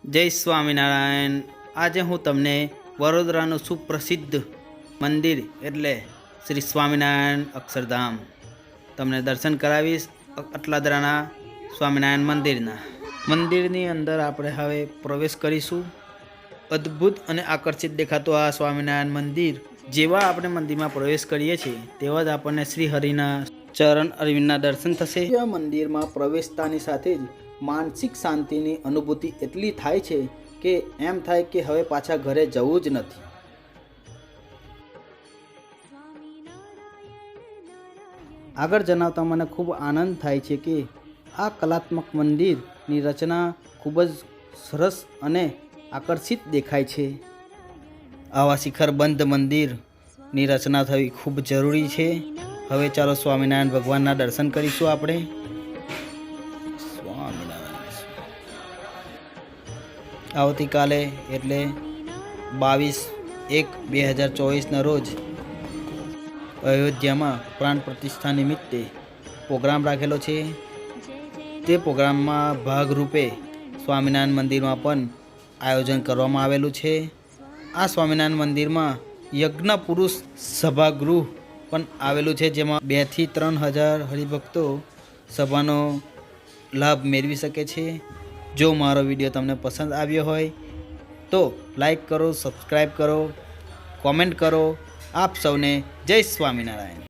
જય સ્વામિનારાયણ। આજે હું તમને વડોદરાનું સુપ્રસિદ્ધ મંદિર એટલે શ્રી સ્વામિનારાયણ અક્ષરધામ તમને દર્શન કરાવીશ। અટલાદરાના સ્વામિનારાયણ મંદિરની અંદર આપણે હવે પ્રવેશ કરીશું। અદ્ભુત અને આકર્ષિત દેખાતો આ સ્વામિનારાયણ મંદિર, જેવા આપણે મંદિરમાં પ્રવેશ કરીએ છીએ તેવા જ આપણને શ્રી હરિના ચરણ અરવિંદના દર્શન થશે। આ મંદિરમાં પ્રવેશતાની સાથે જ માનસિક શાંતિની અનુભૂતિ એટલી થાય છે કે એમ થાય કે હવે પાછા ઘરે જવું જ નથી। આગળ જણાવતા મને ખૂબ આનંદ થાય છે કે આ કલાત્મક મંદિરની રચના ખૂબ જ સરસ અને આકર્ષિત દેખાય છે। આવા શિખરબંધ મંદિરની રચના થવી ખૂબ જરૂરી છે। હવે ચાલો સ્વામિનારાયણ ભગવાનના દર્શન કરીશું આપણે। આવતીકાલે એટલે 22/1/2024ના રોજ અયોધ્યામાં પ્રાણ પ્રતિષ્ઠા નિમિત્તે પ્રોગ્રામ રાખેલો છે। તે પ્રોગ્રામમાં ભાગરૂપે સ્વામિનારાયણ મંદિરમાં પણ આયોજન કરવામાં આવેલું છે। આ સ્વામિનારાયણ મંદિરમાં યજ્ઞ પુરુષ સભાગૃહ પણ આવેલું છે, જેમાં 2 થી 3 હજાર હરિભક્તો સભાનો લાભ મેળવી શકે છે। જો મારો વિડીયો તમને પસંદ આવ્યો હોય તો લાઈક કરો, સબસ્ક્રાઈબ કરો, કોમેન્ટ કરો। આપ સૌને જય સ્વામિનારાયણ।